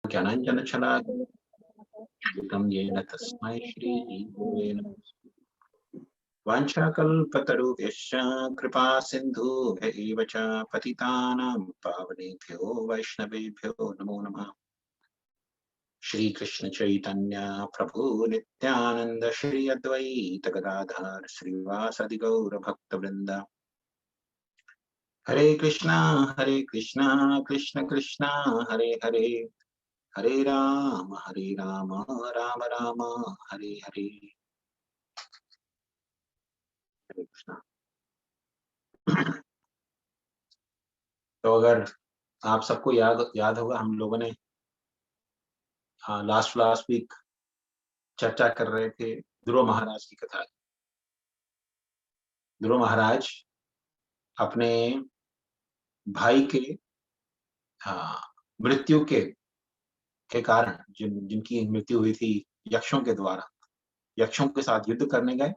ज्ञानाञ्जनशलाकं येन तस्मै श्रीगुरवे नमः। वाञ्छाकल्पतरुभ्यश्च कृपा सिन्धुभ्य एव च पतितानां पावनेभ्यो वैष्णवेभ्यो नमो नमः। श्री कृष्ण चैतन्य प्रभु नित्यानंद श्री अद्वैत गदाधर श्रीवासदि गौर भक्त वृंद। हरे कृष्णा कृष्ण कृष्णा हरे हरे, हरे राम राम राम हरे हरे। हरे कृष्णा। तो अगर आप सबको याद होगा, हम लोगों ने लास्ट वीक चर्चा कर रहे थे ध्रुव महाराज की कथा। ध्रुव महाराज अपने भाई के मृत्यु के कारण, जिनकी मृत्यु हुई थी यक्षों के द्वारा, यक्षों के साथ युद्ध करने गए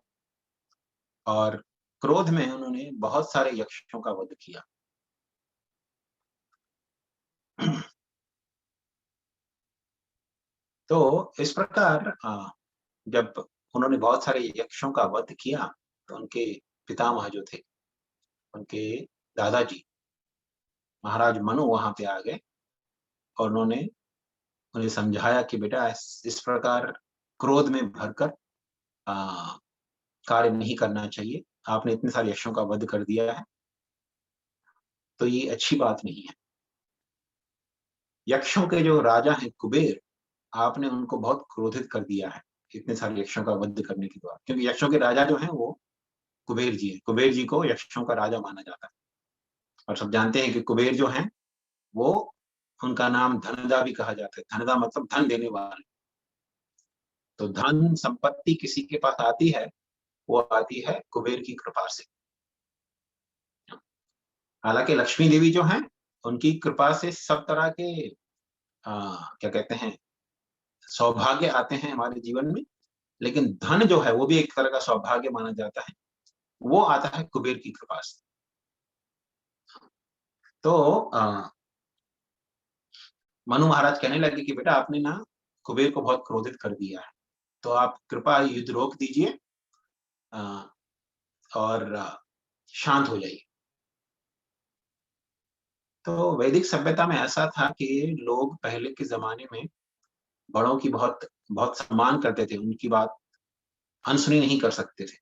और क्रोध में उन्होंने बहुत सारे यक्षों का वध किया। तो इस प्रकार जब उन्होंने बहुत सारे यक्षों का वध किया तो उनके पितामह जो थे, उनके दादाजी महाराज मनु वहां पे आ गए और उन्होंने उन्हें समझाया कि बेटा इस प्रकार क्रोध में भरकर कार्य नहीं करना चाहिए। आपने इतने सारे यक्षों का वध कर दिया है तो ये अच्छी बात नहीं है। यक्षों के जो राजा हैं कुबेर, आपने उनको बहुत क्रोधित कर दिया है इतने सारे यक्षों का वध करने के द्वारा, क्योंकि यक्षों के राजा जो हैं वो कुबेर जी हैं। कुबेर जी को यक्षों का राजा माना जाता है। और सब जानते हैं कि कुबेर जो हैं वो, उनका नाम धनदा भी कहा जाता है। धनदा मतलब धन देने वाले। तो धन संपत्ति किसी के पास आती है, वो आती है कुबेर की कृपा से। हालांकि लक्ष्मी देवी जो हैं, उनकी कृपा से सब तरह के क्या कहते हैं, सौभाग्य आते हैं हमारे जीवन में। लेकिन धन जो है वो भी एक तरह का सौभाग्य माना जाता है, वो आता है कुबेर की कृपा से। तो मनु महाराज कहने लगे कि बेटा आपने ना कुबेर को बहुत क्रोधित कर दिया है, तो आप कृपा युद्ध रोक दीजिए और शांत हो जाइए। तो वैदिक सभ्यता में ऐसा था कि लोग पहले के जमाने में बड़ों की बहुत बहुत सम्मान करते थे, उनकी बात अनसुनी नहीं कर सकते थे।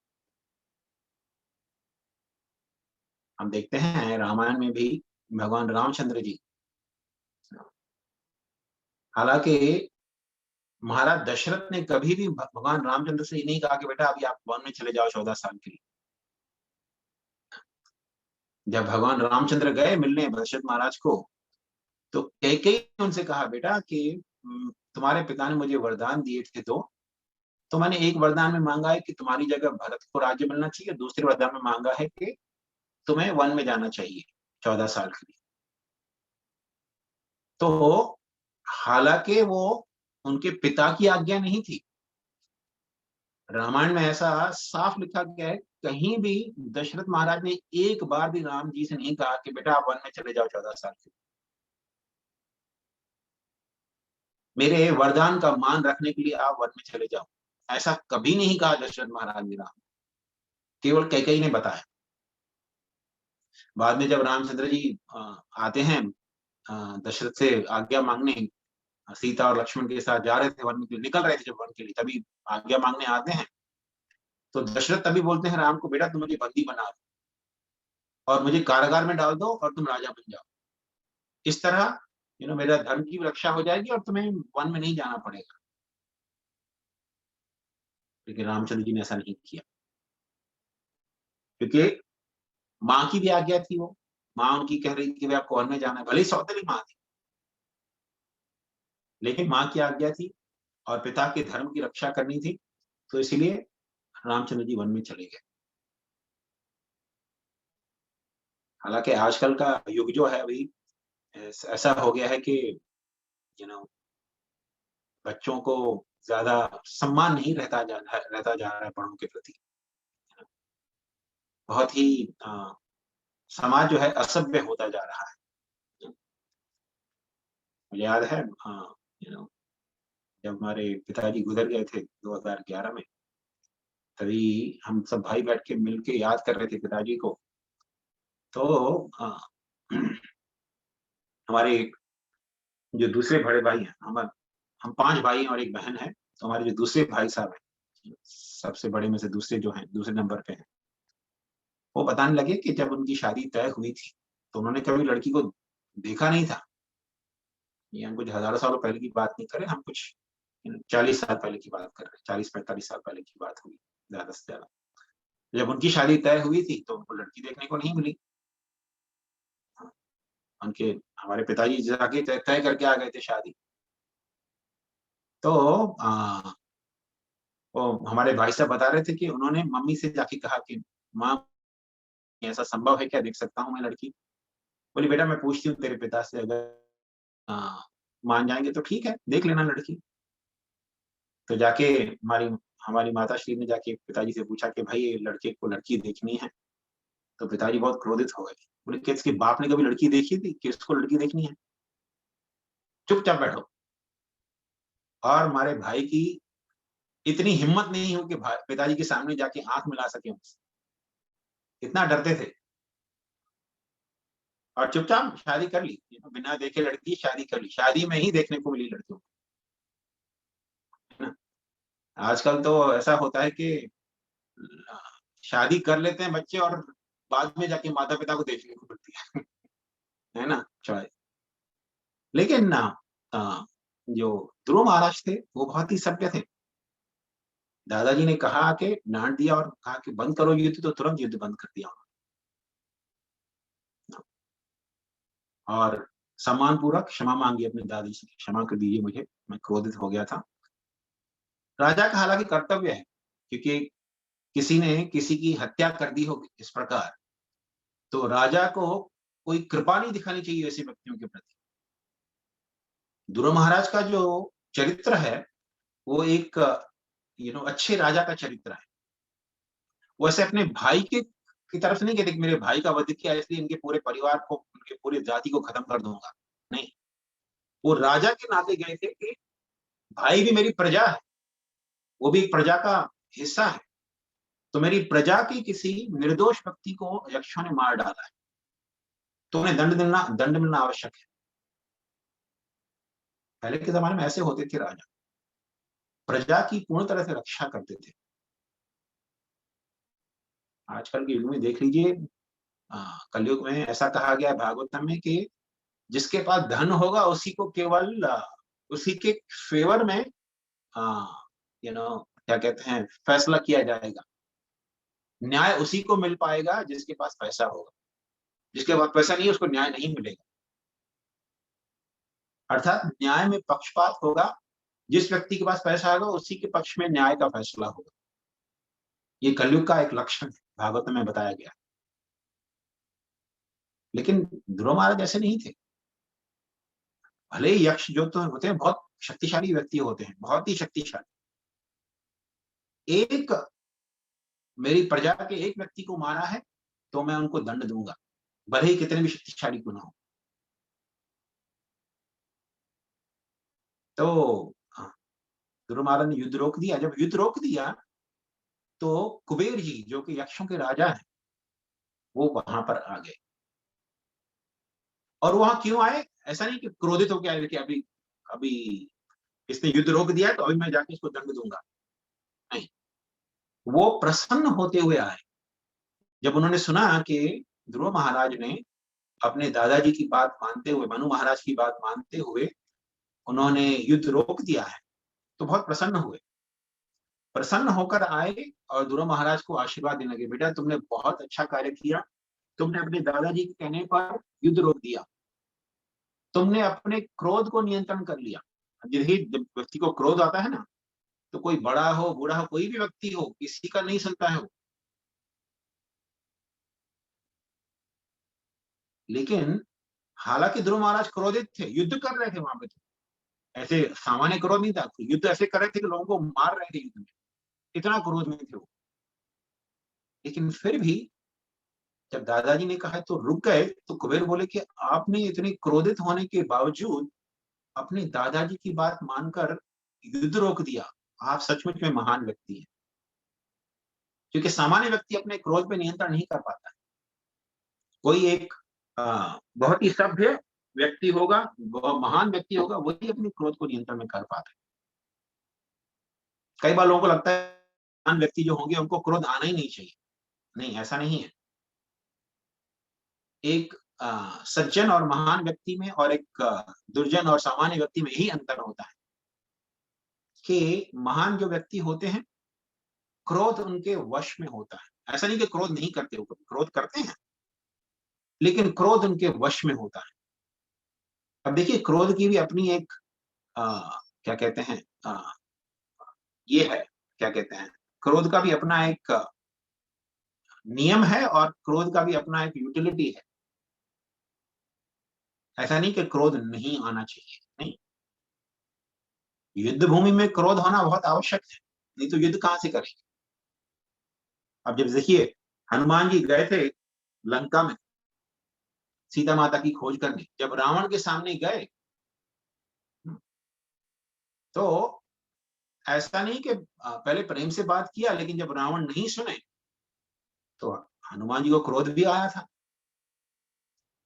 हम देखते हैं रामायण में भी भगवान रामचंद्र जी, हालांकि महाराज दशरथ ने कभी भी भगवान रामचंद्र से ये नहीं कहा कि बेटा अभी आप वन में चले जाओ 14 साल के लिए। जब भगवान रामचंद्र गए मिलने दशरथ महाराज को, तो कैकेयी ने उनसे कहा बेटा कि तुम्हारे पिता ने मुझे वरदान दिए थे दो, तो मैंने एक वरदान में मांगा है कि तुम्हारी जगह भरत को राज्य मिलना चाहिए, दूसरे वरदान में मांगा है कि तुम्हें वन में जाना चाहिए 14 साल के लिए। तो हालांकि वो उनके पिता की आज्ञा नहीं थी, रामायण में ऐसा साफ लिखा गया है, कहीं भी दशरथ महाराज ने एक बार भी राम जी से नहीं कहा कि बेटा आप वन में चले जाओ 14 साल के लिए। मेरे वरदान का मान रखने के लिए आप वन में चले जाओ, ऐसा कभी नहीं कहा दशरथ महाराज ने राम, केवल कैकेयी ने बताया। बाद में जब रामचंद्र जी आते हैं दशरथ से आज्ञा मांगने, सीता और लक्ष्मण के साथ जा रहे थे वन के लिए, निकल रहे थे जब वन के लिए, तभी आज्ञा मांगने आते हैं। तो दशरथ तभी बोलते हैं राम को, बेटा तुम मुझे बंदी बना दो और मुझे कारागार में डाल दो और तुम राजा बन जाओ। इस तरह मेरा धर्म की रक्षा हो जाएगी और तुम्हें वन में नहीं जाना पड़ेगा। लेकिन रामचंद्र जी ने ऐसा नहीं किया, क्योंकि माँ की भी आज्ञा थी। वो माँ उनकी कह रही थी कि आपको वन में जाना है, भले ही सौतेली माँ थी, लेकिन माँ की आज्ञा थी और पिता के धर्म की रक्षा करनी थी, तो इसीलिए रामचंद्र जी वन में चले गए। हालांकि आजकल का युग जो है अभी ऐसा हो गया है कि बच्चों को ज्यादा सम्मान नहीं रहता जा रहा है बड़ों के प्रति। बहुत ही समाज जो है असभ्य होता जा रहा है। मुझे याद है जब हमारे पिताजी गुजर गए थे 2011 में, तभी हम सब भाई बैठ के मिल के याद कर रहे थे पिताजी को। तो हमारे जो दूसरे बड़े भाई हैं, हम 5 भाई हैं और 1 बहन है। तो हमारे जो दूसरे भाई साहब हैं, सबसे बड़े में से दूसरे जो हैं, दूसरे नंबर पे हैं, वो बताने लगे कि जब उनकी शादी तय हुई थी, तो उन्होंने कभी लड़की को देखा नहीं था। ये हम कुछ हज़ारों सालों पहले की बात नहीं कर रहे, हम कुछ 40 साल पहले की बात कर रहे हैं, 40-45 साल पहले की बात हुई, ज़्यादा से ज़्यादा। जब उनकी शादी तय हुई थी, तो उनको लड़की देखने को नहीं मिली। हाँ, उनके हमारे पिताजी जाके तय तय करके आ गए थे शादी। तो अ, वो हमारे भाई साहब बता रहे थे कि उन्होंने मम्मी से जाके कहा कि माँ, ऐसा संभव है क्या, देख सकता हूँ मैं लड़की? बोली बेटा मैं पूछती हूँ तेरे पिता से, अगर अ, मान जाएँगे तो ठीक है, देख लेना लड़की। तो जाके हमारी हमारी माताश्री ने जाके पिताजी से पूछा कि भाई ये लड़के को लड़की देखनी है। तो पिताजी बहुत क्रोधित हो गए। बोले कि इसके बाप ने कभी लड़की देखी थी कि इसको लड़की देखनी है? चुपचाप बैठो। और हमारे भाई की इतनी हिम्मत नहीं हो कि पिताजी के सामने जाके आँख मिला सके उनसे। इतना डरते थे और चुपचाप शादी कर ली। बिना देखे लड़की शादी कर ली। शादी में ही देखने को मिली लड़कियों को, है ना? आजकल तो ऐसा होता है कि अ, शादी कर लेते हैं बच्चे और बाद में जाके माता-पिता को देखने को मिलती है ना? चॉइस। लेकिन जो ध्रुव महाराज थे, वो बहुत ही सभ्य थे। दादाजी ने कहा कि डाँट दिया और कहा कि बंद करो युद्ध, तो तुरंत युद्ध बंद कर दिया उन्होंने। और सम्मानपूर्वक क्षमा माँगी अपने दादी से, क्षमा कर दीजिए मुझे, मैं क्रोधित हो गया था। राजा का हालाँकि कर्तव्य है, क्योंकि किसी ने किसी की हत्या कर दी होगी इस प्रकार, तो राजा को कोई कृपा नहीं दिखानी चाहिए ऐसे व्यक्तियों के प्रति। ध्रुव महाराज का जो चरित्र है, वो एक अच्छे राजा का चरित्र है। वो ऐसे अपने भाई के की तरफ से नहीं कहते कि मेरे भाई का वध किया इसलिए इनके पूरे परिवार को, उनके पूरी जाति को खत्म कर दूँगा। नहीं, वो राजा के नाते गए थे कि भाई भी मेरी प्रजा है, वो भी एक प्रजा का हिस्सा है। तो मेरी प्रजा के किसी निर्दोष व्यक्ति को यक्षों ने मार डाला है, तो उन्हें दंड मिलना आवश्यक है। पहले के ज़माने में ऐसे होते थे राजा, प्रजा की पूर्ण तरह से रक्षा करते थे। आजकल के युग में देख लीजिए, कलयुग में ऐसा कहा गया है भागवतम में कि जिसके पास धन होगा उसी को केवल उसी के फेवर में अ, क्या कहते हैं, फैसला किया जाएगा। न्याय उसी को मिल पाएगा जिसके पास पैसा होगा। जिसके पास पैसा नहीं है उसको न्याय नहीं मिलेगा। अर्थात न्याय में पक्षपात होगा, जिस व्यक्ति के पास पैसा होगा उसी के पक्ष में न्याय का फैसला होगा। ये कलयुग का एक लक्षण है, भागवत में बताया गया है। लेकिन ध्रुव महाराज ऐसे नहीं थे। भले ही यक्ष जो तो होते हैं बहुत शक्तिशाली व्यक्ति होते हैं, बहुत ही शक्तिशाली। एक मेरी प्रजा के एक व्यक्ति को मारा है, तो मैं उनको दंड दूँगा, भले ही कितने भी शक्तिशाली क्यों ना हो। तो हाँ, ध्रुव महाराज ने युद्ध रोक दिया। जब युद्ध रोक दिया, तो कुबेर जी जो कि यक्षों के राजा हैं, वो वहाँ पर आ गए। और वहाँ क्यों आए? ऐसा नहीं कि क्रोधित होके आए कि अभी अभी इसने युद्ध रोक दिया है, तो अभी मैं जाके इसको दंड दूँगा। नहीं, वो प्रसन्न होते हुए आए। जब उन्होंने सुना कि ध्रुव महाराज ने अपने दादाजी की बात मानते हुए, मनु महाराज की बात मानते हुए उन्होंने युद्ध रोक दिया है, तो बहुत प्रसन्न हुए। प्रसन्न होकर आए और ध्रुव महाराज को आशीर्वाद देने लगे, बेटा तुमने बहुत अच्छा कार्य किया, तुमने अपने दादाजी के कहने पर युद्ध रोक दिया, तुमने अपने क्रोध को नियंत्रण कर लिया। यदि जब व्यक्ति को क्रोध आता है ना, तो कोई बड़ा हो बूढ़ा हो कोई भी व्यक्ति हो, किसी का नहीं सुनता है वो। लेकिन हालांकि ध्रुव महाराज क्रोधित थे, युद्ध कर रहे थे वहां पे, तो ऐसे सामान्य क्रोध नहीं था, युद्ध ऐसे कर रहे थे कि लोगों को मार रहे थे युद्ध में, इतना क्रोध में थे वो। लेकिन फिर भी जब दादाजी ने कहा तो रुक गए, तो कुबेर बोले कि आपने इतने क्रोधित होने के बावजूद अपने दादाजी की बात मानकर युद्ध रोक दिया, आप सचमुच में महान व्यक्ति हैं। क्योंकि सामान्य व्यक्ति अपने क्रोध पे नियंत्रण नहीं कर पाता है। कोई एक बहुत ही सभ्य व्यक्ति होगा, महान व्यक्ति होगा, वही अपने क्रोध को नियंत्रण में कर पाता है। कई बार लोगों को लगता है महान व्यक्ति जो होंगे उनको क्रोध आना ही नहीं चाहिए। नहीं, ऐसा नहीं है। एक सज्जन और महान व्यक्ति में और एक दुर्जन और सामान्य व्यक्ति में यही अंतर होता है कि महान जो व्यक्ति होते हैं, क्रोध उनके वश में होता है। ऐसा नहीं कि क्रोध नहीं करते हो, क्रोध करते हैं, लेकिन क्रोध उनके वश में होता है। अब देखिए, क्रोध की भी अपनी एक क्या कहते हैं, ये है, क्या कहते हैं, क्रोध का भी अपना एक नियम है और क्रोध का भी अपना एक यूटिलिटी है। ऐसा नहीं कि क्रोध नहीं आना चाहिए, नहीं। युद्ध भूमि में क्रोध होना बहुत आवश्यक है, नहीं तो युद्ध कहां से करेंगे। अब जब देखिए, हनुमान जी गए थे लंका में सीता माता की खोज करने, जब रावण के सामने गए तो ऐसा नहीं कि पहले प्रेम से बात किया, लेकिन जब रावण नहीं सुने तो हनुमान जी को क्रोध भी आया था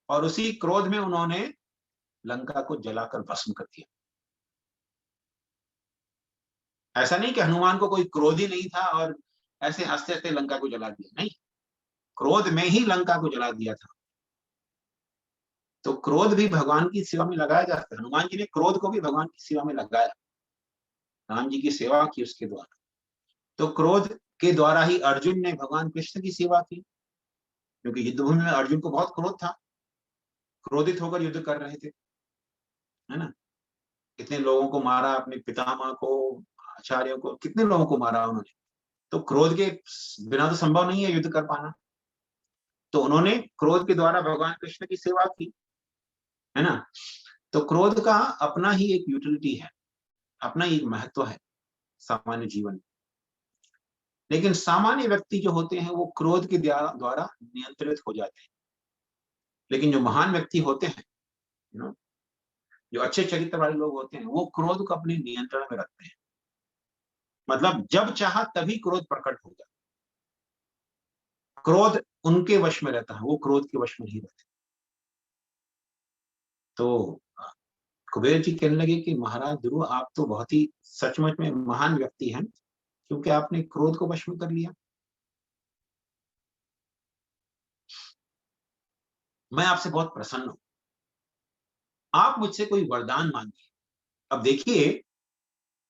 और उसी क्रोध में उन्होंने लंका को जलाकर भस्म कर दिया। ऐसा नहीं कि हनुमान को कोई क्रोध ही नहीं था और ऐसे हंसते हंसते लंका को जला दिया, नहीं, क्रोध में ही लंका को जला दिया था। तो क्रोध भी भगवान की सेवा में लगाया जा सकता है। हनुमान जी ने क्रोध को भी भगवान की सेवा में लगाया, राम जी की सेवा की उसके द्वारा। तो क्रोध के द्वारा ही अर्जुन ने भगवान कृष्ण की सेवा की, क्योंकि युद्ध भूमि में अर्जुन को बहुत क्रोध था, क्रोधित होकर युद्ध कर रहे थे, है ना। कितने लोगों को मारा, अपने पितामह को, आचार्यों को, कितने लोगों को मारा उन्होंने। तो क्रोध के बिना तो संभव नहीं है युद्ध कर पाना। तो उन्होंने क्रोध के द्वारा भगवान कृष्ण की सेवा की, है ना। तो क्रोध का अपना ही एक यूटिलिटी है, अपना ही एक महत्व है सामान्य जीवन में। लेकिन सामान्य व्यक्ति जो होते हैं वो क्रोध के द्वारा नियंत्रित हो जाते हैं। लेकिन जो महान व्यक्ति होते हैं, जो अच्छे चरित्र वाले लोग होते हैं, वो क्रोध को अपने नियंत्रण में रखते हैं। मतलब जब चाहा तभी क्रोध प्रकट होगा, क्रोध उनके वश में रहता है, वो क्रोध के वश में नहीं रहते। तो कुबेर जी कहने लगे कि महाराज ध्रुव, आप तो बहुत ही सचमुच में महान व्यक्ति हैं, क्योंकि आपने क्रोध को वश में कर लिया। मैं आपसे बहुत प्रसन्न हूं, आप मुझसे कोई वरदान मांगिए। अब देखिए,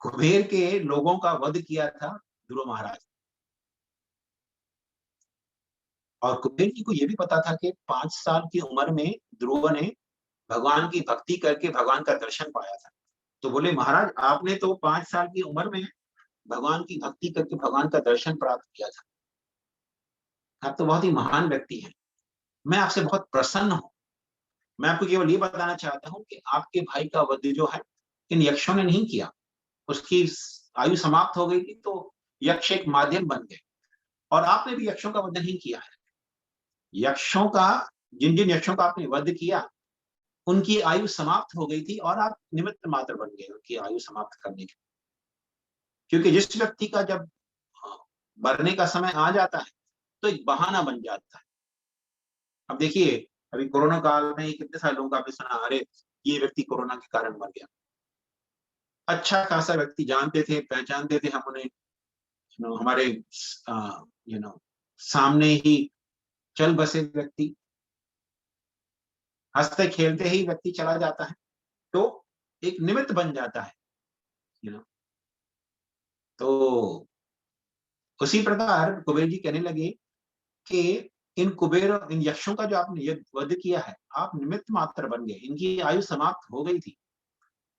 कुबेर के लोगों का वध किया था ध्रुव महाराज, और कुबेर जी को यह भी पता था कि 5 साल की उम्र में ध्रुव ने भगवान की भक्ति करके भगवान का दर्शन पाया था। तो बोले, महाराज आपने तो 5 साल की उम्र में भगवान की भक्ति करके भगवान का दर्शन प्राप्त किया था, आप तो बहुत ही महान व्यक्ति हैं, मैं आपसे बहुत प्रसन्न हूं। मैं आपको केवल ये बताना चाहता हूं कि आपके भाई का वध जो है इन यक्षों ने नहीं किया, उसकी आयु समाप्त हो गई थी, तो यक्ष एक माध्यम बन गए, और आपने भी यक्षों का वध नहीं किया है। यक्षों का, जिन जिन यक्षों का आपने वध किया उनकी आयु समाप्त हो गई थी, और आप निमित्त मात्र बन गए उनकी आयु समाप्त करने के। क्योंकि जिस व्यक्ति का जब मरने का समय आ जाता है तो एक बहाना बन जाता है। अब देखिए, अभी कोरोना काल में कितने सारे लोगों का आपने सुना, अरे ये व्यक्ति कोरोना के कारण मर गया। अच्छा खासा व्यक्ति, जानते थे, पहचानते थे हम उन्हें, हमारे यू नो सामने ही चल बसे व्यक्ति, हंसते खेलते ही व्यक्ति चला जाता है, तो एक निमित्त बन जाता है, यू नो। तो उसी प्रकार कुबेर जी कहने लगे कि इन यक्षों का जो आपने वध किया है, आप निमित्त मात्र बन गए, इनकी आयु समाप्त हो गई थी,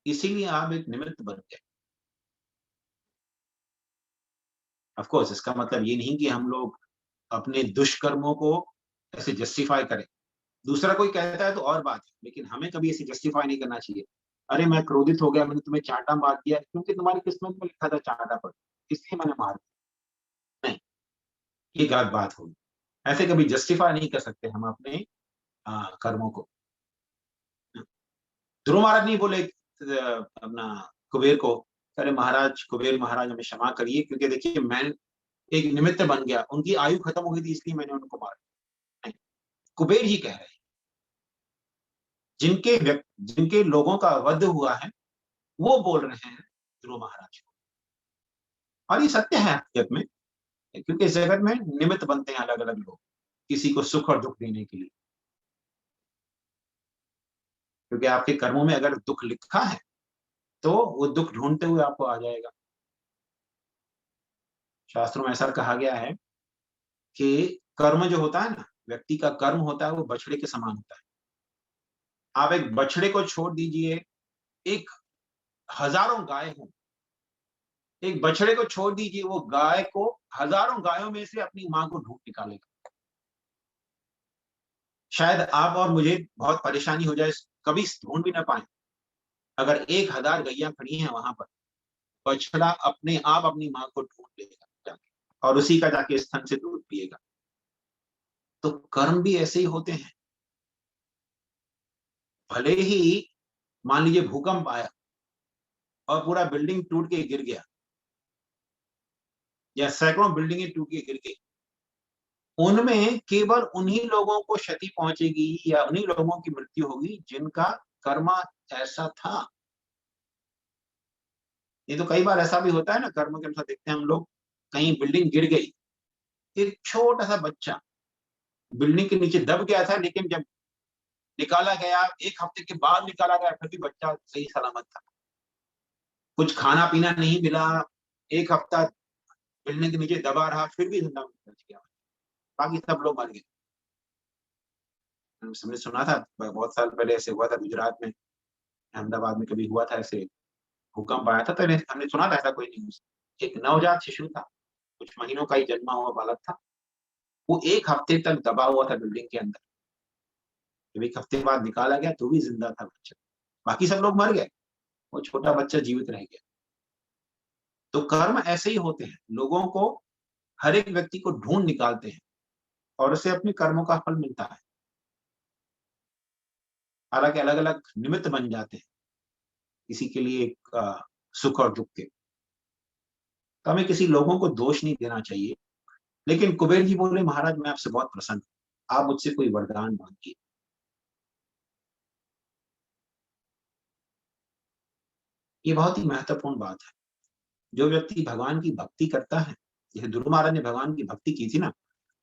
इसीलिए आप एक निमित्त बन गए। ऑफ कोर्स इसका मतलब ये नहीं कि हम लोग अपने दुष्कर्मों को ऐसे जस्टिफाई करें। दूसरा कोई कहता है तो और बात है, लेकिन हमें कभी ऐसे जस्टिफाई नहीं करना चाहिए। अरे मैं क्रोधित हो गया, मैंने तुम्हें चांटा मार दिया क्योंकि तुम्हारी किस्मत में लिखा था चांटा पड़, इसलिए मैंने मार दिया। नहीं, ये गलत बात होगी। ऐसे कभी जस्टिफाई नहीं कर सकते हम अपने कर्मों को। ध्रुव महाराज नहीं बोले अपना कुबेर को अरे महाराज, कुबेर महाराज हमें क्षमा करिए, क्योंकि देखिए मैं एक निमित्त बन गया, उनकी आयु खत्म हो गई थी इसलिए मैंने उनको मारा। नहीं, कुबेर जी कह रहे हैं जिनके लोगों का वध हुआ है, वो बोल रहे हैं ध्रुव महाराज को। और ये सत्य है हकीकत में, क्योंकि इस जगत में निमित्त बनते हैं अलग अलग लोग, किसी को सुख और दुख देने के लिए। क्योंकि आपके कर्मों में अगर दुख लिखा है तो वो दुख ढूंढते हुए आपको आ जाएगा। शास्त्रों में ऐसा कहा गया है कि कर्म जो होता है ना, व्यक्ति का कर्म होता है, वो बछड़े के समान होता है। आप एक बछड़े को छोड़ दीजिए, एक हजारों गाय हो, एक बछड़े को छोड़ दीजिए, वो गाय को हजारों गायों में से अपनी मां को ढूंढ निकालेगा। शायद आप और मुझे बहुत परेशानी हो जाए, कभी ढूंढ भी ना पाए। अगर 1000 गैया खड़ी हैं वहां पर, बछड़ा अपने आप अपनी मां को ढूंढ लेगा जाके, और उसी का जाके स्तन से दूध पिएगा। तो कर्म भी ऐसे ही होते हैं। भले ही मान लीजिए भूकंप आया और पूरा बिल्डिंग टूट के गिर गया, या सैकड़ों बिल्डिंगें टूट के गिर गई, उनमें केवल उन्हीं लोगों को क्षति पहुंचेगी या उन्हीं लोगों की मृत्यु होगी जिनका कर्म ऐसा था। ये तो कई बार ऐसा भी होता है ना, कर्म के अनुसार देखते हैं हम लोग, कहीं बिल्डिंग गिर गई, एक छोटा सा बच्चा बिल्डिंग के नीचे दब गया था, लेकिन जब निकाला गया, 1 हफ्ते के बाद निकाला गया, फिर भी बच्चा सही सलामत था। कुछ खाना पीना नहीं मिला, 1 हफ्ता बिल्डिंग के नीचे दबा रहा, फिर भी जिंदा बच गया। बाकी सब लोग मर गए। हमने सुना था बहुत साल पहले ऐसे हुआ था गुजरात में, अहमदाबाद में कभी हुआ था ऐसे, भूकंप आया था, तो हमने सुना था ऐसा कोई न्यूज। एक नवजात शिशु था, कुछ महीनों का ही जन्मा हुआ बालक था, वो 1 हफ्ते तक दबा हुआ था बिल्डिंग के अंदर। जब 1 हफ्ते बाद निकाला गया तो भी जिंदा था बच्चा, बाकी सब लोग मर गए, वो छोटा बच्चा जीवित रह गया। तो कर्म ऐसे ही होते हैं, लोगों को, हर एक व्यक्ति को ढूंढ निकालते हैं और उसे अपने कर्मों का फल मिलता है। हालांकि अलग अलग निमित्त बन जाते हैं किसी के लिए सुख और दुख के। तो हमें किसी लोगों को दोष नहीं देना चाहिए। लेकिन कुबेर जी बोले, महाराज मैं आपसे बहुत प्रसन्न हूं, आप मुझसे कोई वरदान मांगिए। ये बहुत ही महत्वपूर्ण बात है। जो व्यक्ति भगवान की भक्ति करता है, जैसे ध्रुव महाराज ने भगवान की भक्ति की थी ना,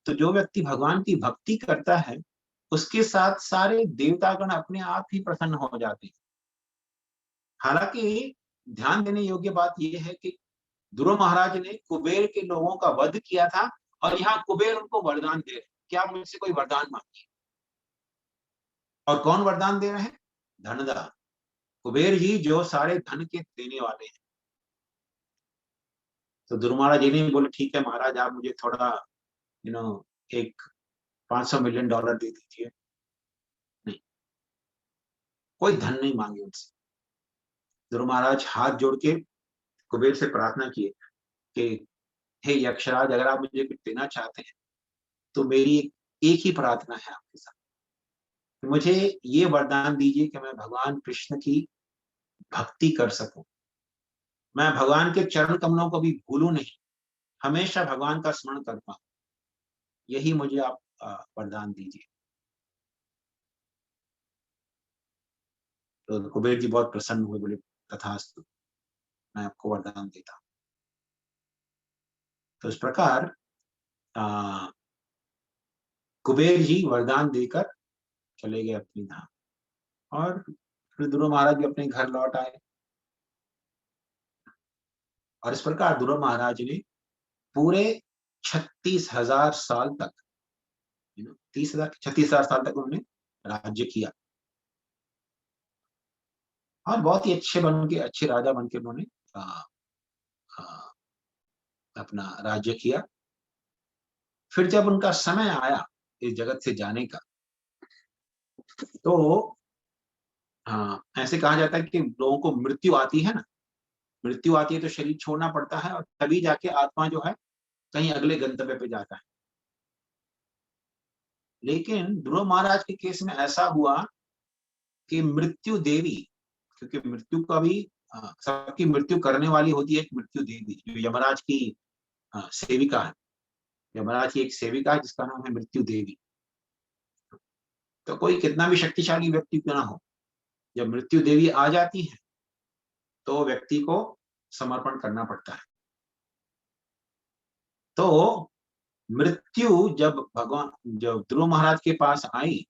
तो जो व्यक्ति भगवान की भक्ति करता है, उसके साथ सारे देवतागण अपने आप ही प्रसन्न हो जाते हैं। हालांकि ध्यान देने योग्य बात यह है कि ध्रुव महाराज ने कुबेर के लोगों का वध किया था, और यहाँ कुबेर उनको वरदान दे रहे, क्या आप मुझसे कोई वरदान मांगिए। और कौन वरदान दे रहे हैं? धनदा, कुबेर जी जो सारे धन के देने वाले हैं। तो ध्रुव महाराज जी ने बोले, ठीक है महाराज, आप मुझे थोड़ा यू नो एक $500 मिलियन दे दीजिए। नहीं, कोई धन नहीं मांगे उनसे। ध्रुव महाराज हाथ जोड़ के कुबेर से प्रार्थना किए कि हे यक्षराज, अगर आप मुझे कुछ देना चाहते हैं तो मेरी एक ही प्रार्थना है आपके साथ, कि मुझे ये वरदान दीजिए कि मैं भगवान कृष्ण की भक्ति कर सकूं, मैं भगवान के चरण कमलों को भी भूलूं नहीं, हमेशा भगवान का स्मरण कर पाऊं, यही मुझे आप वरदान दीजिए। तो कुबेर जी बहुत प्रसन्न हुए, बोले तथास्तु, मैं आपको वरदान देता हूं। तो इस प्रकार कुबेर जी वरदान देकर चले गए अपनी धाम, और फिर ध्रुव महाराज भी अपने घर लौट आए। और इस प्रकार ध्रुव महाराज ने पूरे 36,000 साल तक, 36,000 साल तक उन्होंने राज्य किया, और बहुत ही अच्छे राजा बन के उन्होंने अपना राज्य किया। फिर जब उनका समय आया इस जगत से जाने का, तो ऐसे कहा जाता है कि लोगों को मृत्यु आती है ना, मृत्यु आती है तो शरीर छोड़ना पड़ता है, और तभी जाके आत्मा जो है कहीं अगले गंतव्य पे जाता है। लेकिन ध्रुव महाराज के केस में ऐसा हुआ कि मृत्यु देवी, क्योंकि मृत्यु का भी सबकी मृत्यु करने वाली होती है एक मृत्यु देवी, जो यमराज की सेविका है। यमराज की एक सेविका है जिसका नाम है मृत्यु देवी। तो कोई कितना भी शक्तिशाली व्यक्ति क्यों ना हो, जब मृत्यु देवी आ जाती है तो व्यक्ति को समर्पण करना पड़ता है। तो मृत्यु जब ध्रुव महाराज के पास आई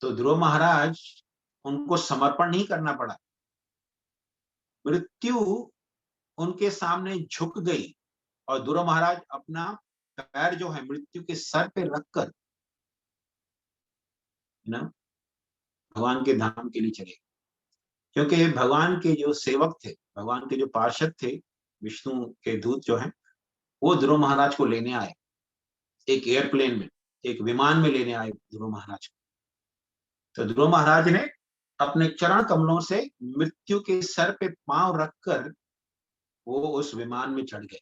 तो ध्रुव महाराज उनको समर्पण नहीं करना पड़ा। मृत्यु उनके सामने झुक गई और ध्रुव महाराज अपना पैर जो है मृत्यु के सर पे रखकर ना भगवान के धाम के लिए चले। क्योंकि भगवान के जो सेवक थे, भगवान के जो पार्षद थे, विष्णु के दूत जो हैं, वो ध्रुव महाराज को लेने आए एक एयरप्लेन में, एक विमान में लेने आए ध्रुव महाराज को। तो ध्रुव महाराज ने अपने चरण कमलों से मृत्यु के सर पे पांव रखकर वो उस विमान में चढ़ गए।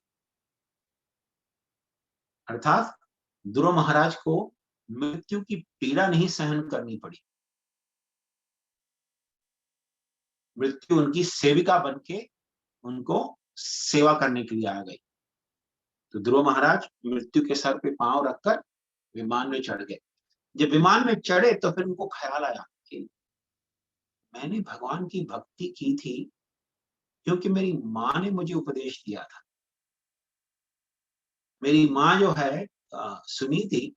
अर्थात ध्रुव महाराज को मृत्यु की पीड़ा नहीं सहन करनी पड़ी। मृत्यु उनकी सेविका बनके उनको सेवा करने के लिए आ गई। तो ध्रुव महाराज मृत्यु के सर पे पांव रखकर विमान में चढ़ गए। जब विमान में चढ़े तो फिर उनको ख्याल आया कि मैंने भगवान की भक्ति की थी क्योंकि मेरी माँ ने मुझे उपदेश दिया था। मेरी माँ जो है सुनीति,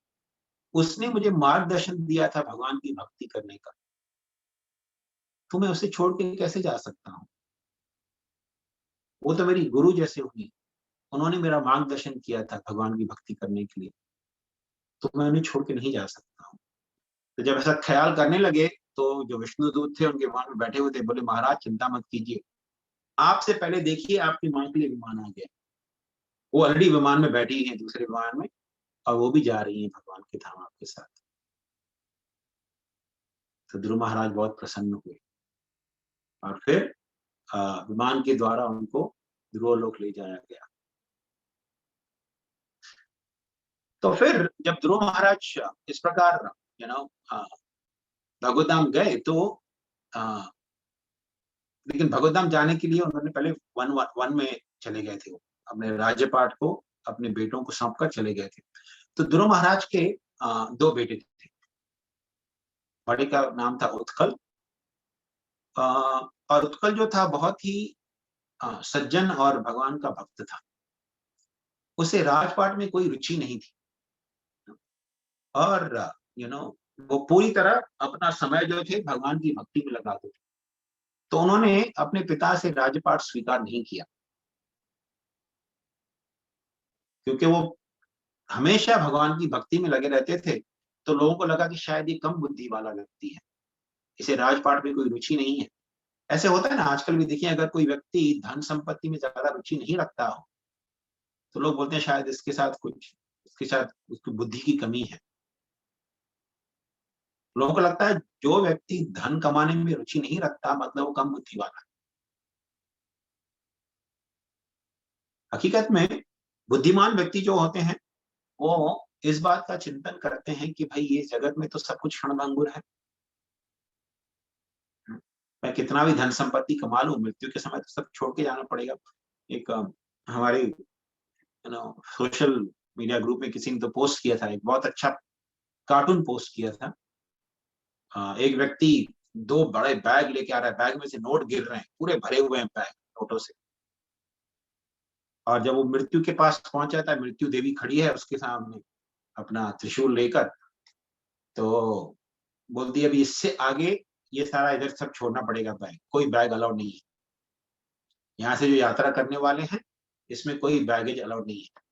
उसने मुझे मार्गदर्शन दिया था भगवान की भक्ति करने का। तो मैं उसे छोड़ के कैसे जा सकता हूँ? वो तो मेरी गुरु जैसे हुई, उन्होंने मेरा मार्गदर्शन किया था भगवान की भक्ति करने के लिए, तो मैं उन्हें छोड़ के नहीं जा सकता हूँ। तो जब ऐसा ख्याल करने लगे तो जो विष्णु दूत थे उनके विमान में बैठे हुए थे, बोले महाराज चिंता मत कीजिए, आपसे पहले देखिए आपकी माँ के लिए विमान आ गया। वो ऑलरेडी विमान में बैठी है दूसरे विमान में, और वो भी जा रही है भगवान के धाम आपके साथ। तो ध्रुव महाराज बहुत प्रसन्न हुए और फिर विमान के द्वारा उनको ध्रुव लोक ले जाया गया। तो फिर जब ध्रुव महाराज इस प्रकार यू नो भगवतधाम गए तो लेकिन भगवतधाम जाने के लिए उन्होंने पहले वन में चले गए थे। वो अपने राज्यपाट को अपने बेटों को सौंप कर चले गए थे। तो ध्रुव महाराज के दो बेटे थे। बड़े का नाम था उत्कल, और उत्कल जो था बहुत ही सज्जन और भगवान का भक्त था। उसे राजपाट में कोई रुचि नहीं थी और वो पूरी तरह अपना समय जो थे भगवान की भक्ति में लगाते थे। तो उन्होंने अपने पिता से राज्यपाट स्वीकार नहीं किया क्योंकि वो हमेशा भगवान की भक्ति में लगे रहते थे। तो लोगों को लगा कि शायद ये कम बुद्धि वाला व्यक्ति है, इसे राजपाट में कोई रुचि नहीं है। ऐसे होता है ना आजकल भी, देखिए अगर कोई व्यक्ति धन संपत्ति में ज्यादा रुचि नहीं रखता हो तो लोग बोलते हैं शायद इसके साथ उसकी बुद्धि की कमी है। लोगों को लगता है जो व्यक्ति धन कमाने में रुचि नहीं रखता मतलब वो कम बुद्धि वाला है। हकीकत में बुद्धिमान व्यक्ति जो होते हैं वो इस बात का चिंतन करते हैं कि भाई ये जगत में तो सब कुछ क्षणभंगुर है। मैं कितना भी धन संपत्ति कमा लूं, मृत्यु के समय तो सब छोड़ के जाना पड़ेगा। एक हमारे सोशल मीडिया ग्रुप में किसी ने तो पोस्ट किया था, एक बहुत अच्छा कार्टून पोस्ट किया था। एक व्यक्ति दो बड़े बैग लेके आ रहा है, बैग में से नोट गिर रहे हैं, पूरे भरे हुए हैं बैग नोटों से। और जब वो मृत्यु के पास पहुंच जाता है, मृत्यु देवी खड़ी है उसके सामने अपना त्रिशूल लेकर, तो बोलती है अभी इससे आगे ये सारा इधर सब छोड़ना पड़ेगा, बैग कोई बैग अलाउड नहीं है। यहाँ से जो यात्रा करने वाले हैं इसमें कोई बैगेज अलाउड नहीं है।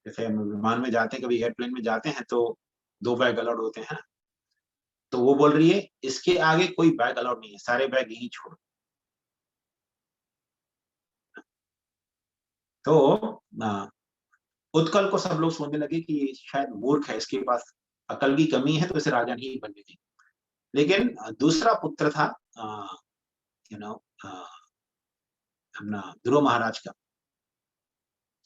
जैसे हम विमान में जाते हैं, कभी एयरप्लेन में जाते हैं तो 2 बैग अलाउड होते हैं। तो वो बोल रही है इसके आगे कोई बैग अलाउड नहीं है, सारे बैग यहीं छोड़ो। तो उत्कल को सब लोग सोचने लगे कि ये शायद मूर्ख है, इसके पास अकल की कमी है तो इसे राजा नहीं बनने देंगे। लेकिन दूसरा पुत्र था यू नो अपना ध्रुव महाराज का,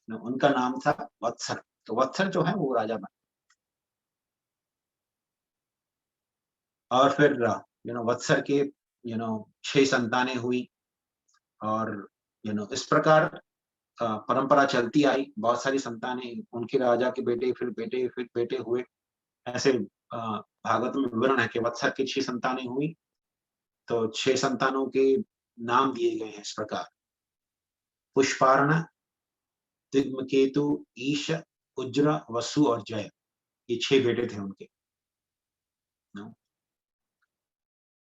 उनका नाम था वत्सर। तो वत्सर जो है वो राजा बने। और फिर वत्सर के 6 संतानें हुई। और इस प्रकार परंपरा चलती आई। बहुत सारी संतानें, उनके राजा के बेटे, फिर बेटे हुए। ऐसे भागवत में विवरण है कि वत्सर की 6 संतानें हुई, तो 6 संतानों के नाम दिए गए हैं इस प्रकार: पुष्पार्ण, दिग्मकेतु, ईश, उज्र, वसु और जय। ये 6 बेटे थे उनके।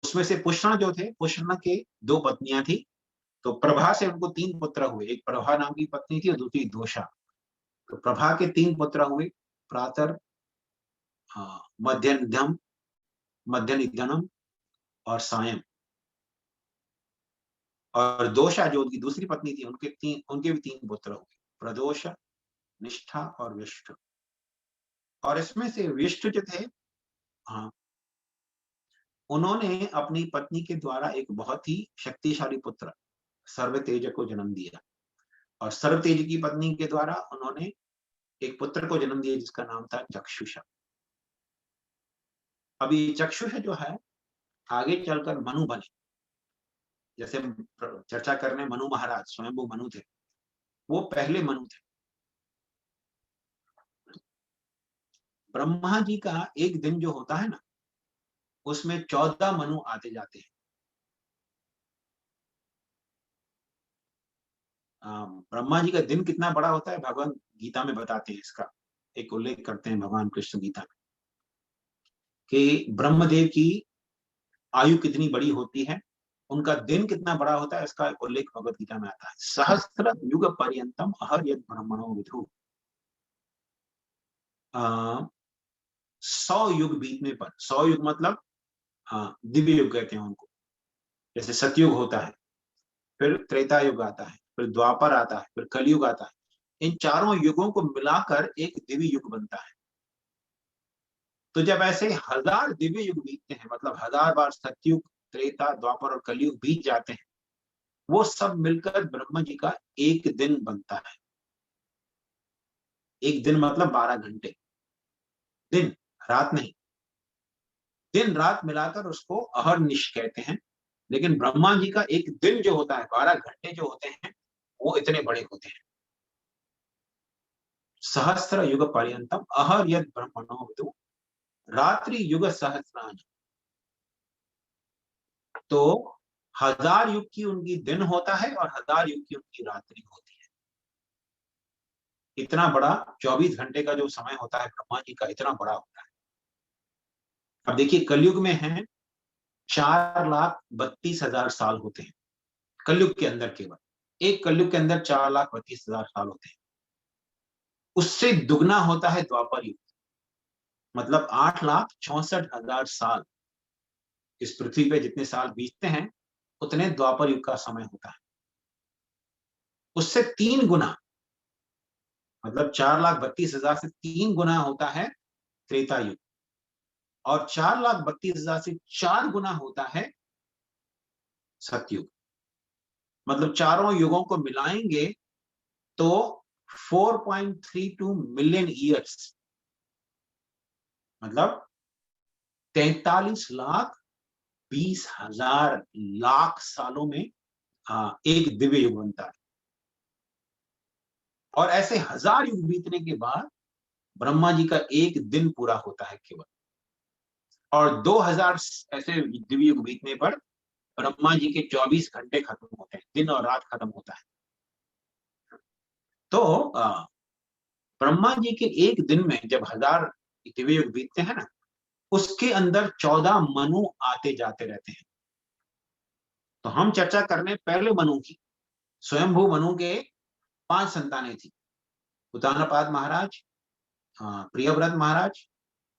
उसमें से पुष्ण जो थे, पुष्ण के 2 पत्नियां थी। तो प्रभा से उनको 3 पुत्र हुए। एक प्रभा नाम की पत्नी थी और दूसरी दोषा। तो प्रभा के 3 पुत्र हुए: प्रातर, मध्य निधनम और सायं। और दोषा जो उनकी दूसरी पत्नी थी, उनके भी 3 पुत्र हुए: प्रदोष, निष्ठा और विष्टु। और इसमें से विष्टु जो थे, हाँ, उन्होंने अपनी पत्नी के द्वारा एक बहुत ही शक्तिशाली पुत्र सर्वतेज को जन्म दिया। और सर्वतेज की पत्नी के द्वारा उन्होंने एक पुत्र को जन्म दिया जिसका नाम था चक्षुष। अभी चक्षुष जो है, आगे चलकर मनु बने। जैसे हम चर्चा कर रहे हैं, मनु महाराज स्वयंभू मनु थे, वो पहले मनु थे। ब्रह्मा जी का एक दिन जो होता है ना, उसमें 14 मनु आते जाते हैं। ब्रह्मा जी का दिन कितना बड़ा होता है, भगवान गीता में बताते हैं। इसका एक उल्लेख करते हैं भगवान कृष्ण गीता में कि ब्रह्मदेव की आयु कितनी बड़ी होती है, उनका दिन कितना बड़ा होता है, इसका उल्लेख भगवत गीता में आता है। सहस्त्र युग पर्यंतम अहर यद ब्रह्मणो विदु। 100 युग बीतने पर, 100 युग मतलब दिव्य युग कहते हैं उनको। जैसे सतयुग होता है, फिर त्रेता युग आता है, फिर द्वापर आता है, फिर कलयुग आता है। इन चारों युगों को मिलाकर एक दिव्य युग बनता है। तो जब ऐसे 1000 दिव्य युग बीतते हैं, मतलब 1000 बार सतयुग, त्रेता, द्वापर और कलयुग बीत जाते हैं, वो सब मिलकर ब्रह्मा जी का एक दिन बनता है। एक दिन मतलब 12 घंटे, दिन रात नहीं। दिन रात मिलाकर उसको अहर्निश कहते हैं। लेकिन ब्रह्मा जी का एक दिन जो होता है, 12 घंटे जो होते हैं, वो इतने बड़े होते हैं। सहस्त्र युग पर्यंतम अहर यद ब्रह्मणो विदु रात्रि युग सहस्रानि। तो 1000 युग की उनकी दिन होता है और 1000 युग की उनकी रात्रि होती है। इतना बड़ा 24 घंटे का जो समय होता है ब्रह्मा जी का, इतना बड़ा होता है। अब देखिए, कलयुग में है 4,32,000 साल होते हैं कलयुग के अंदर। केवल एक कलयुग के अंदर 4,32,000 साल होते हैं। उससे दुगना होता है द्वापर युग, मतलब 8,64,000 साल। इस पृथ्वी पे जितने साल बीतते हैं, उतने द्वापर युग का समय होता है। उससे 3 गुना, मतलब 4,32,000 से 3 गुना होता है त्रेता युग। और 4,32,000 से 4 गुना होता है सतयुग। मतलब चारों युगों को मिलाएंगे तो 4.32 मिलियन ईयर्स, मतलब 43,20,000 सालों में एक दिव्य युग बनता है। और ऐसे 1000 युग बीतने के बाद ब्रह्मा जी का एक दिन पूरा होता है केवल। और 2000 ऐसे दिव्य युग बीतने पर ब्रह्मा जी के 24 घंटे खत्म होते हैं, दिन और रात खत्म होता है। तो ब्रह्मा जी के एक दिन में जब 1000 दिव्य युग बीतते हैं ना, उसके अंदर 14 मनु आते जाते रहते हैं। तो हम चर्चा करने पहले मनु की। स्वयंभू मनु के 5 संतानें थी: उतानपाद महाराज, प्रियव्रत महाराज,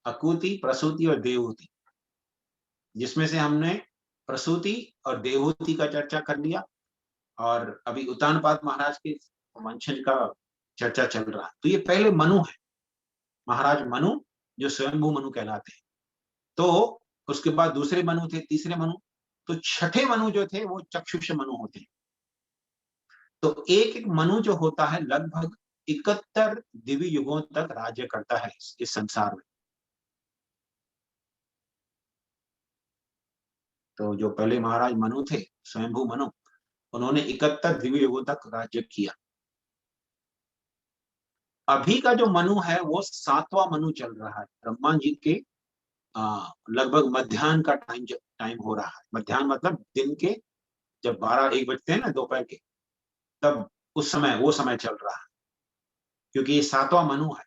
अकुति, प्रसूति और देवहूति। जिसमें से हमने प्रसूति और देवहूति का चर्चा कर लिया, और अभी उतानपाद महाराज के वंशज का चर्चा चल रहा है। तो ये पहले मनु है, महाराज मनु, जो स्वयंभू मनु कहलाते हैं। तो उसके बाद दूसरे मनु थे, तीसरे मनु। तो छठे मनु जो थे वो चक्षुष मनु होते हैं। तो एक एक मनु जो होता है लगभग 71 दिव्य युगों तक राज्य करता है इस संसार में। तो जो पहले महाराज मनु थे, स्वयंभू मनु, उन्होंने 71 दिव्य युगों तक राज्य किया। अभी का जो मनु है वो 7वां मनु चल रहा है। ब्रह्मा जी के लगभग मध्याह्न का टाइम हो रहा है। मध्याह्न मतलब दिन के जब 12-1 बजते हैं ना दोपहर के, तब उस समय वो समय चल रहा है, क्योंकि ये 7वां मनु है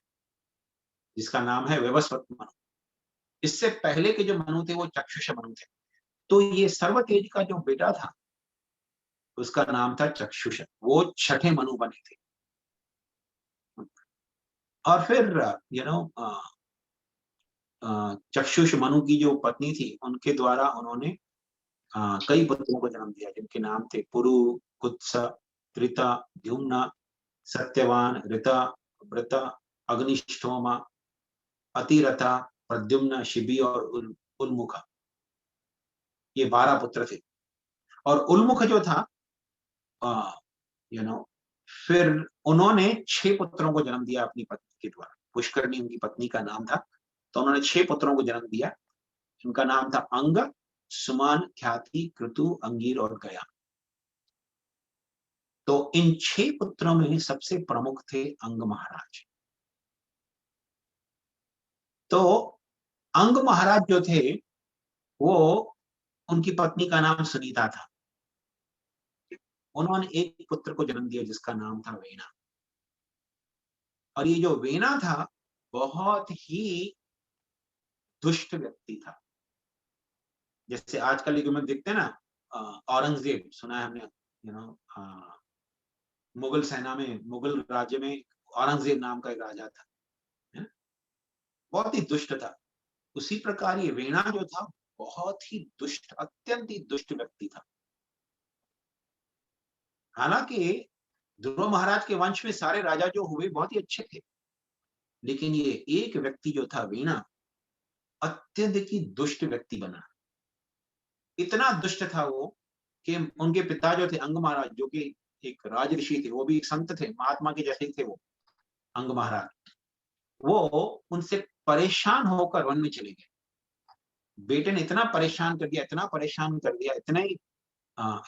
जिसका नाम है वैवस्वत मनु। इससे पहले के जो मनु थे वो चक्षुष मनु थे। तो ये सर्वतेज का जो बेटा था उसका नाम था चक्षुष, वो छठे मनु बने थे। और फिर यू नो चक्षुष मनु की जो पत्नी थी उनके द्वारा उन्होंने कई पुत्रों को जन्म दिया, जिनके नाम थे पुरु, कुत्स, त्रिता, द्युम्न, सत्यवान, ऋता, व्रता, अग्निष्ठोमा, अतिरथा, प्रद्युम्न, शिबी और उल्मुख। ये 12 पुत्र थे। और उल्मुख जो था यू नो फिर उन्होंने 6 पुत्रों को जन्म दिया अपनी पत्नी के द्वारा। पुष्करणी उनकी पत्नी का नाम था। तो उन्होंने 6 पुत्रों को जन्म दिया। उनका नाम था अंग, सुमान, ख्याति, क्रतु, अंगीर और गया। तो इन 6 पुत्रों में सबसे प्रमुख थे अंग महाराज। तो अंग महाराज जो थे वो, उनकी पत्नी का नाम सुनीता था। उन्होंने एक पुत्र को जन्म दिया जिसका नाम था वेना। और ये जो वेना था बहुत ही दुष्ट व्यक्ति था। जैसे आजकल युग में देखते हैं ना, औरंगजेब सुना है हमने, मुगल सेना में, मुगल राज्य में औरंगजेब नाम का एक राजा था, है? बहुत ही दुष्ट था। उसी प्रकार ये वेना जो था बहुत ही दुष्ट, अत्यंत ही दुष्ट व्यक्ति था। हालांकि ध्रुव महाराज के वंश में सारे राजा जो हुए बहुत ही अच्छे थे, लेकिन ये एक व्यक्ति जो था वेना, अत्यंत ही दुष्ट व्यक्ति बना। इतना दुष्ट था वो कि उनके पिता जो थे अंग महाराज, जो कि एक राजऋषि थे, वो भी एक संत थे, महात्मा के जैसे ही थे वो अंग महाराज, वो उनसे परेशान होकर वन में चले गए। बेटे ने इतना परेशान कर दिया, इतना परेशान कर दिया,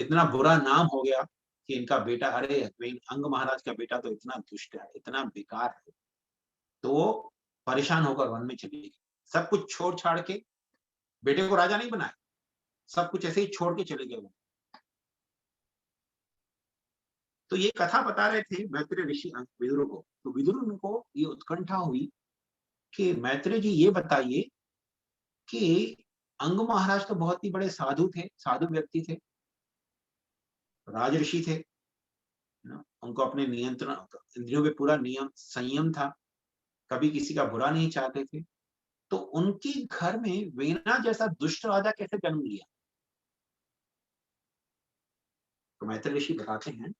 इतना बुरा नाम हो गया कि इनका बेटा, अरे अंग महाराज का बेटा तो इतना दुष्ट है, इतना बेकार है। तो वो परेशान होकर वन में चले गए। सब कुछ छोड़ छाड़ के, बेटे को राजा नहीं बनाया, सब कुछ ऐसे ही छोड़ के चले गए वो। तो ये कथा बता रहे थे मैत्रेय ऋषि विदुर को। तो विदुर को ये उत्कंठा हुई कि मैत्रेय जी ये बताइए कि अंग महाराज तो बहुत ही बड़े साधु थे, साधु व्यक्ति थे, राजऋषि थे ना, उनको अपने नियंत्रण, इंद्रियों पे पूरा नियम संयम था, कभी किसी का बुरा नहीं चाहते थे। तो उनके घर में वेना जैसा दुष्ट राजा कैसे जन्म लिया? तो मैत्रेय ऋषि बताते हैं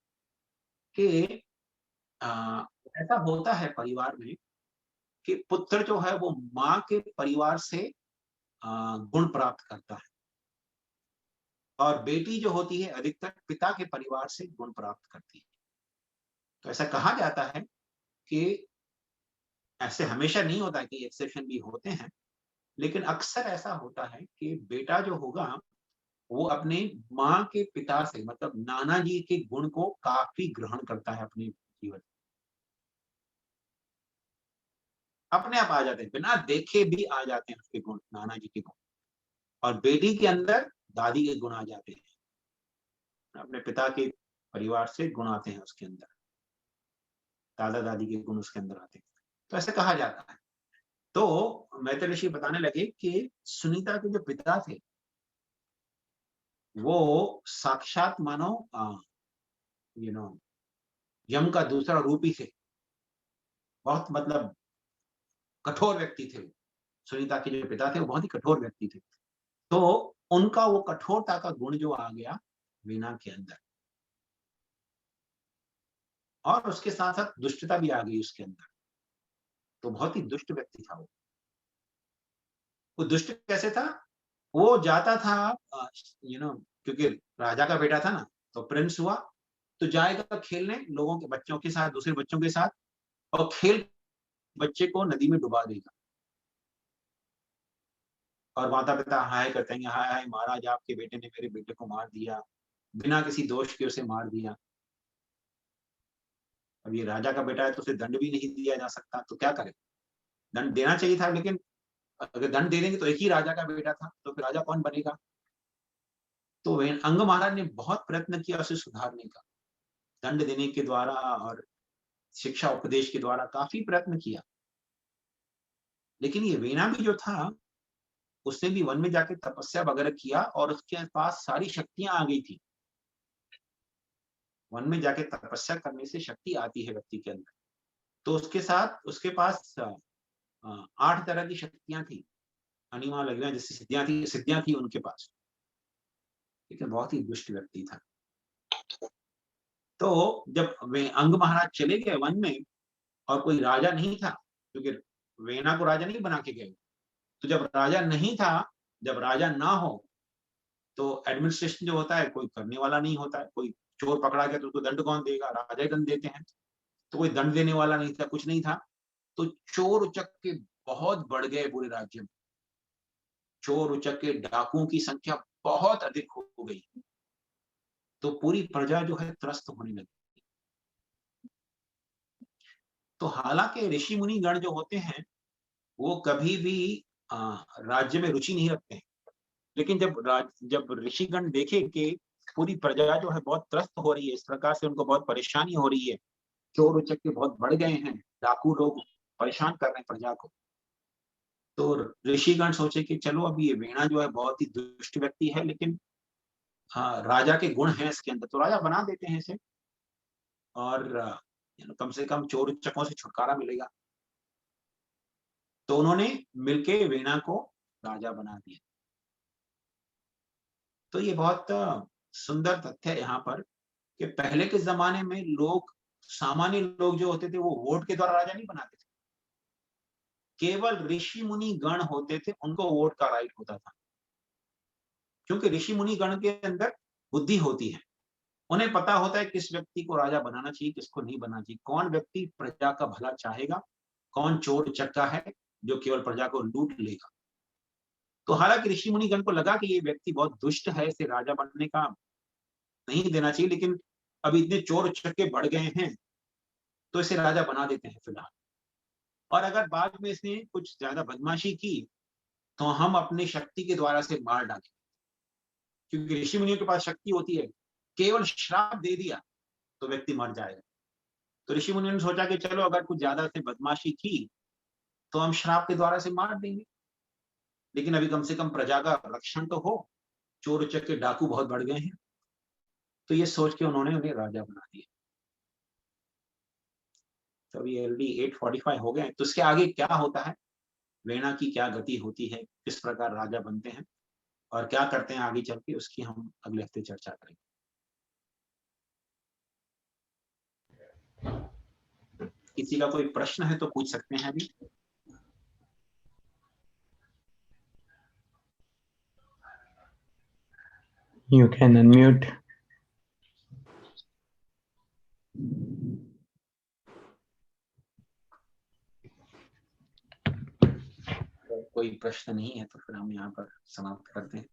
कि ऐसा होता है परिवार में कि पुत्र जो है वो माँ के परिवार से गुण प्राप्त करता है, और बेटी जो होती है अधिकतर पिता के परिवार से गुण प्राप्त करती है। तो ऐसा कहा जाता है कि ऐसे हमेशा नहीं होता कि एक्सेप्शन भी होते हैं, लेकिन अक्सर ऐसा होता है कि बेटा जो होगा वो अपने माँ के पिता से, मतलब नाना जी के गुण को काफी ग्रहण करता है अपने जीवन, अपने आप आ जाते हैं, बिना देखे भी आ जाते हैं उसके गुण, नाना जी के गुण। और बेटी के अंदर दादी के गुण आ जाते हैं, अपने पिता के परिवार से गुण आते हैं उसके अंदर, दादा दादी के गुण उसके अंदर आते हैं। तो ऐसे कहा जाता है। तो मैत्रेय ऋषि बताने लगे कि सुनीता के जो पिता थे वो साक्षात मानो यू नो यम का दूसरा रूप ही थे। बहुत मतलब कठोर व्यक्ति थे। सुनीता के जो पिता थे वो बहुत ही कठोर व्यक्ति थे। तो उनका वो कठोरता का गुण जो आ गया वीणा के अंदर, और उसके साथ साथ दुष्टता भी आ गई उसके अंदर। तो बहुत ही दुष्ट व्यक्ति था वो। वो दुष्ट कैसे था? वो जाता था क्योंकि राजा का बेटा था ना, तो प्रिंस हुआ, तो जाएगा खेलने लोगों के बच्चों के साथ, दूसरे बच्चों के साथ, और खेल बच्चे को नदी में डुबा देगा। और माता पिता हाय करते हैं, हाय हाय महाराज आपके बेटे ने मेरे बेटे को मार दिया, बिना किसी दोष के उसे मार दिया। अब ये राजा का बेटा है तो उसे दंड भी नहीं दिया जा सकता, तो क्या करे? दंड देना चाहिए था, लेकिन अगर दंड दे देंगे तो एक ही राजा का बेटा था, तो फिर राजा कौन बनेगा? तो अंग महाराज ने बहुत प्रयत्न किया उसे सुधारने का, दंड देने के द्वारा और शिक्षा उपदेश के द्वारा काफी प्रयत्न किया। लेकिन ये वेना भी जो था, उसने भी वन में जाके तपस्या वगैरह किया और उसके पास सारी शक्तियां आ गई थी। वन में जाके तपस्या करने से शक्ति आती है व्यक्ति के अंदर। तो उसके साथ उसके पास 8 तरह की शक्तियां थी, अनिमा लगना जैसी सिद्धियां थी उनके पास। लेकिन बहुत ही दुष्ट व्यक्ति था। तो जब वे अंग महाराज चले गए वन में और कोई राजा नहीं था, क्योंकि वेना को राजा नहीं बना के गए, तो जब राजा नहीं था, जब राजा ना हो तो एडमिनिस्ट्रेशन जो होता है कोई करने वाला नहीं होता है। कोई चोर पकड़ा गया तो उसको दंड कौन देगा? राजा ही दंड देते हैं। तो कोई दंड देने वाला नहीं था, कुछ नहीं था। तो चोर उचक्के बहुत बढ़ गए पूरे राज्य में। चोर उचक्के डाकुओं की संख्या बहुत अधिक हो गई, तो पूरी प्रजा जो है त्रस्त होने लगी। तो हालांकि ऋषि मुनि गण जो होते हैं वो कभी भी राज्य में रुचि नहीं रखते हैं, लेकिन जब ऋषिगण देखे कि पूरी प्रजा जो है बहुत त्रस्त हो रही है, इस प्रकार से उनको बहुत परेशानी हो रही है, चोर उचक्के बहुत बढ़ गए हैं, डाकू लोग परेशान कर रहे हैं प्रजा को, तो ऋषिगण सोचे कि चलो अब ये वेना जो है बहुत ही दुष्ट व्यक्ति है, लेकिन राजा के गुण हैं इसके अंदर, तो राजा बना देते हैं इसे, और कम से कम चोर उचक्कों से छुटकारा मिलेगा। तो उन्होंने मिलके वेना को राजा बना दिया। तो ये बहुत सुंदर तथ्य है यहाँ पर कि पहले के जमाने में लोग, सामान्य लोग जो होते थे वो वोट के द्वारा राजा नहीं बनाते थे। केवल ऋषि मुनि गण होते थे, उनको वोट का राइट होता था, क्योंकि ऋषि मुनि गण के अंदर बुद्धि होती है। उन्हें पता होता है किस व्यक्ति को राजा बनाना चाहिए, किसको नहीं बनाना चाहिए, कौन व्यक्ति प्रजा का भला चाहेगा, कौन चोर चक्का है जो केवल प्रजा को लूट लेगा। तो हालांकि ऋषि मुनि गण को लगा कि ये व्यक्ति बहुत दुष्ट है, इसे राजा बनने का नहीं देना चाहिए, लेकिन अभी इतने चोर चक्के बढ़ गए हैं तो इसे राजा बना देते हैं फिलहाल, और अगर बाद में इसने कुछ ज्यादा बदमाशी की तो हम अपनी शक्ति के द्वारा से मार डालेंगे, क्योंकि ऋषि मुनियों के पास शक्ति होती है, केवल श्राप दे दिया तो व्यक्ति मर जाएगा। तो ऋषि मुनियों ने सोचा कि चलो अगर कुछ ज्यादा से बदमाशी की तो हम श्राप के द्वारा से मार देंगे, लेकिन अभी कम से कम प्रजा का रक्षण तो हो, चोर उचक्के डाकू बहुत बढ़ गए हैं। तो ये सोच के उन्होंने उन्हें राजा बना दिया। तो अभी ऑलरेडी 8:45 हो गए, तो इसके आगे क्या होता है, वेना की क्या गति होती है, किस प्रकार राजा बनते हैं और क्या करते हैं आगे चल के, उसकी हम अगले हफ्ते चर्चा करेंगे। किसी का कोई प्रश्न है तो पूछ सकते हैं अभी। You can unmute. कोई प्रश्न नहीं है तो फिर हम यहाँ पर समाप्त करते हैं।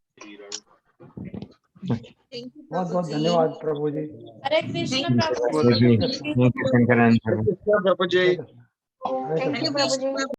बहुत बहुत धन्यवाद प्रभु जी। हरे कृष्ण प्रभु प्रभु जी, जी। शंकरानंद प्रभु। प्रभु जी। थैंक यू प्रभु जी।